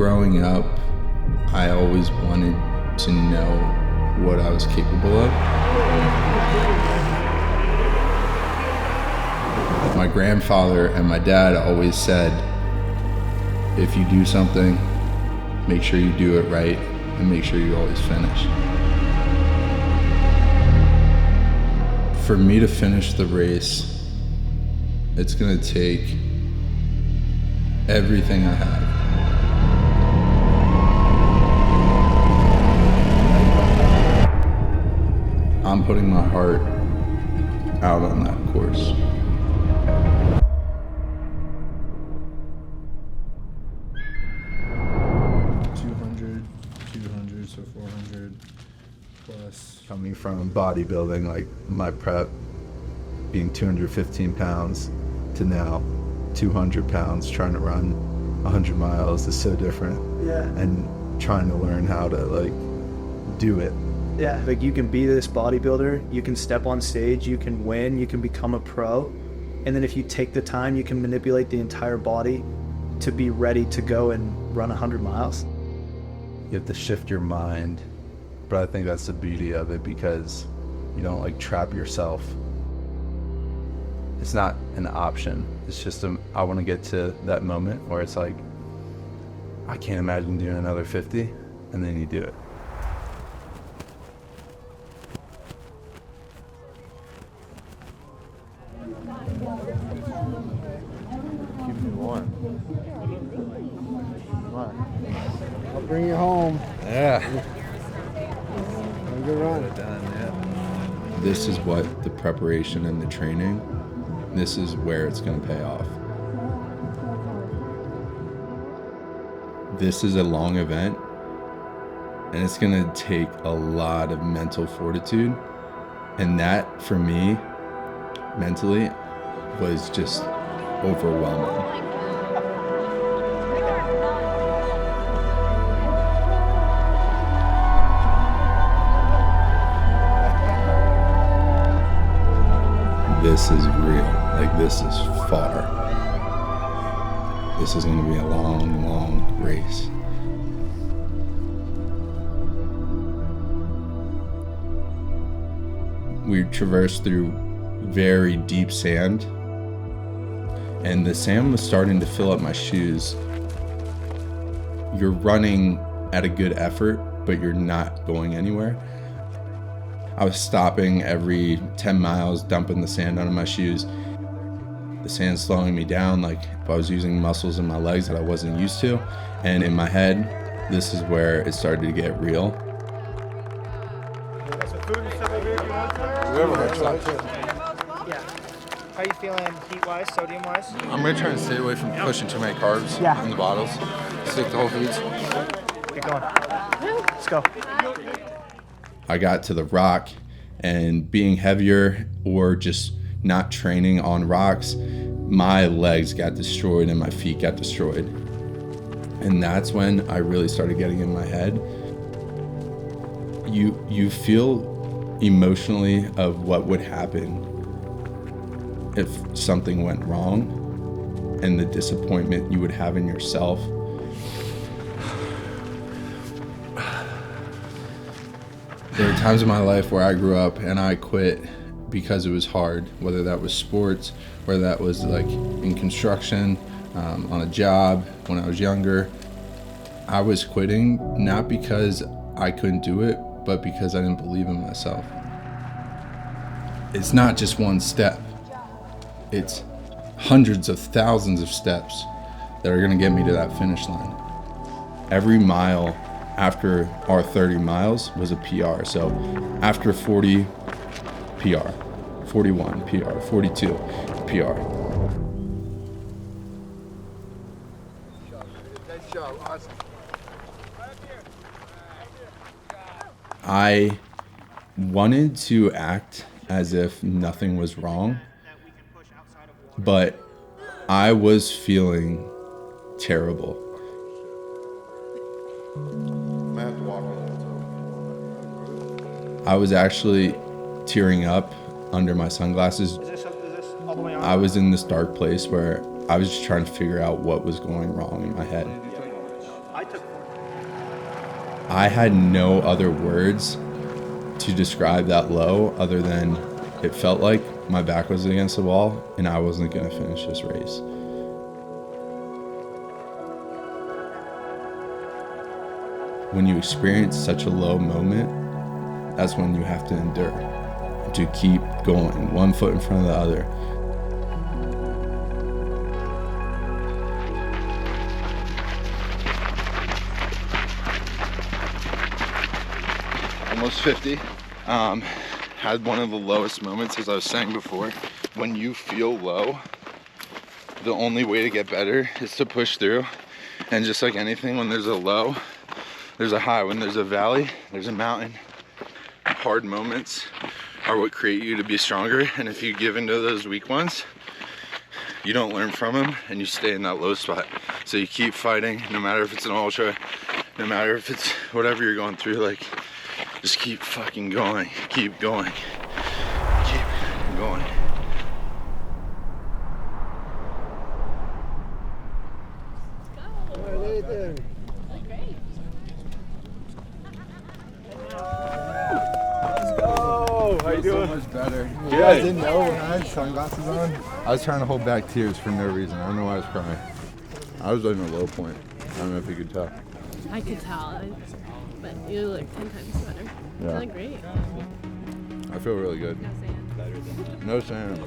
Growing up, I always wanted to know what I was capable of. My grandfather and my dad always said, if you do something, make sure you do it right and make sure you always finish. For me to finish the race, it's gonna take everything I have. I'm putting my heart out on that course. So 400 plus. Coming from bodybuilding, like my prep being 215 pounds to now 200 pounds, trying to run 100 miles is so different. Yeah. And trying to learn how to like do it. Yeah, like you can be this bodybuilder, you can step on stage, you can win, you can become a pro, and then if you take the time, you can manipulate the entire body to be ready to go and run 100 miles. You have to shift your mind, but I think that's the beauty of it, because you don't like trap yourself. It's not an option. It's just I want to get to that moment where it's like, I can't imagine doing another 50, and then you do it. Keep me warm. Come on. I'll bring you home. Yeah. Have a good run. This is what the preparation and the training, this is where it's going to pay off. This is a long event, and it's going to take a lot of mental fortitude. And that, for me, mentally, was just overwhelming. This is real. Like, this is far. This is going to be a long, long race. We traversed through very deep sand, and the sand was starting to fill up my shoes. You're running at a good effort, but you're not going anywhere. I was stopping every 10 miles, dumping the sand under my shoes. The sand's slowing me down, like if I was using muscles in my legs that I wasn't used to. And in my head, this is where it started to get real. Yeah. How are you feeling heat-wise, sodium-wise? I'm going to try and stay away from pushing too many carbs in the bottles. Stick to whole foods. Get going. Let's go. I got to the rock, and being heavier or just not training on rocks, my legs got destroyed and my feet got destroyed. And that's when I really started getting in my head. You feel emotionally of what would happen if something went wrong, and the disappointment you would have in yourself. There were times in my life where I grew up and I quit because it was hard, whether that was sports, whether that was like in construction, on a job when I was younger. I was quitting not because I couldn't do it, but because I didn't believe in myself. It's not just one step. It's hundreds of thousands of steps that are gonna get me to that finish line. Every mile after our 30 miles was a PR. So after 40, PR, 41, PR, 42, PR. I wanted to act as if nothing was wrong, but I was feeling terrible. I was actually tearing up under my sunglasses. I was in this dark place where I was just trying to figure out what was going wrong in my head. I had no other words to describe that low other than it felt like my back was against the wall and I wasn't going to finish this race. When you experience such a low moment, that's when you have to endure, to keep going, one foot in front of the other. Almost 50. Had one of the lowest moments, as I was saying before. When you feel low, the only way to get better is to push through. And just like anything, when there's a low, there's a high. When there's a valley, there's a mountain. Hard moments are what create you to be stronger. And if you give into those weak ones, you don't learn from them and you stay in that low spot. So you keep fighting, no matter if it's an ultra, no matter if it's whatever you're going through, like, just keep fucking going, keep going, keep going. Let's go! How you doing? So much better. You guys didn't know when I had sunglasses on? I was trying to hold back tears for no reason. I don't know why I was crying. I was in a low point. I don't know if you could tell. I could tell, but you look 10 times better. Yeah. You look great. I feel really good. No sand.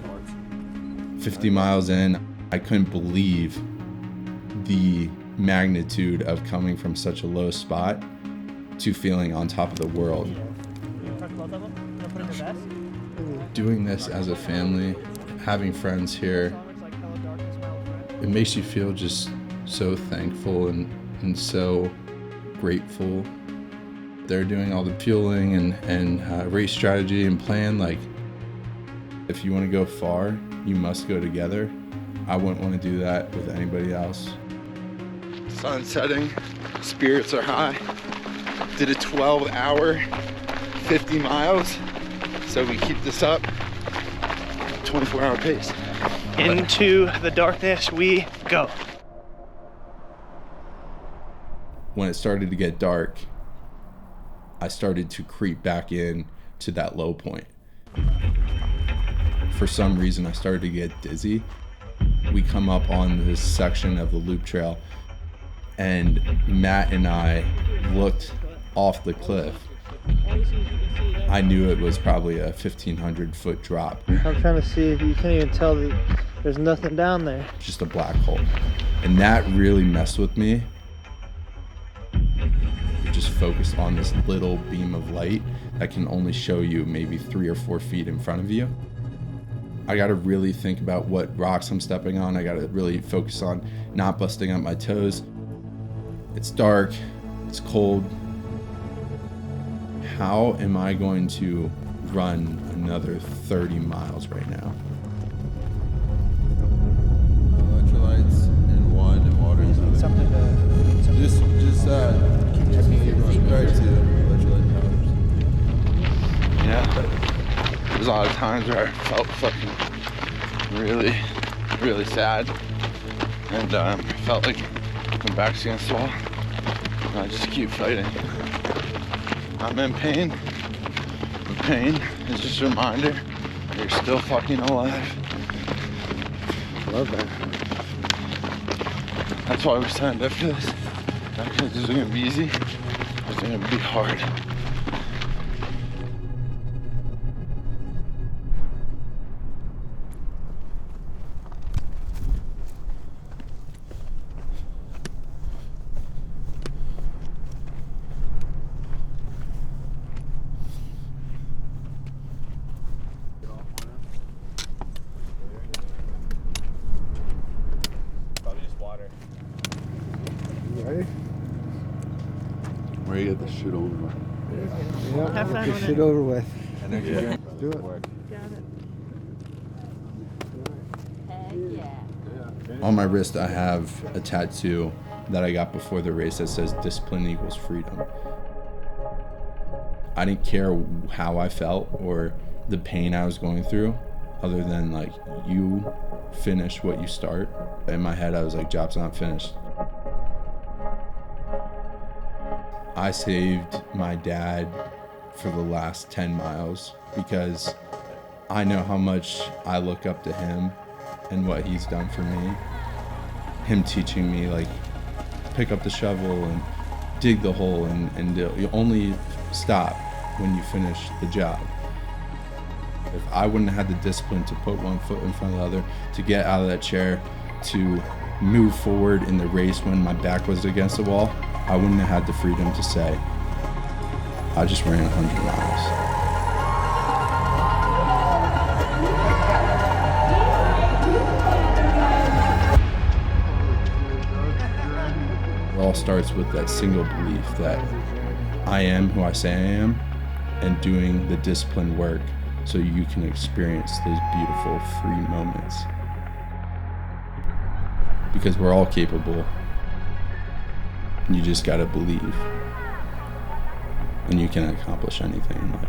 50 miles in, I couldn't believe the magnitude of coming from such a low spot to feeling on top of the world. Doing this as a family, having friends here, it makes you feel just so thankful and so grateful. They're doing all the fueling and race strategy and plan. Like, if you want to go far, you must go together. I wouldn't want to do that with anybody else. Sun setting, spirits are high. Did a 12-hour, 50 miles. So we keep this up, 24-hour pace. Into the darkness we go. When it started to get dark, I started to creep back in to that low point. For some reason, I started to get dizzy. We come up on this section of the loop trail, and Matt and I looked off the cliff. I knew it was probably a 1,500-foot drop. I'm trying to see if you can't even tell that there's nothing down there. Just a black hole. And that really messed with me. Just focused on this little beam of light that can only show you maybe 3 or 4 feet in front of you. I gotta really think about what rocks I'm stepping on. I gotta really focus on not busting up my toes. It's dark, it's cold. How am I going to run another 30 miles right now? Electrolytes in one and water in another. Something to Just keep right to electrolyte powders. Yeah. There's a lot of times where I felt fucking really sad. And felt like my back's against the wall. And I just keep fighting. I'm in pain. The pain is just a reminder that you're still fucking alive. Love that. That's why we signed up for this. Not because this is gonna be easy. It's gonna be hard. You ready? Where you get this shit over with? Yeah, Have fun get with shit it. over with. And then Let's do it. Got it. On my wrist, I have a tattoo that I got before the race that says discipline equals freedom. I didn't care how I felt or the pain I was going through, other than like, you finish what you start. In my head, I was like, job's not finished. I saved my dad for the last 10 miles because I know how much I look up to him and what he's done for me. Him teaching me, like, pick up the shovel and dig the hole, and you only stop when you finish the job. If I wouldn't have had the discipline to put one foot in front of the other, to get out of that chair, to move forward in the race when my back was against the wall, I wouldn't have had the freedom to say, I just ran 100 miles. It all starts with that single belief that I am who I say I am, and doing the disciplined work so you can experience those beautiful free moments. Because we're all capable. You just gotta believe. And you can accomplish anything in life.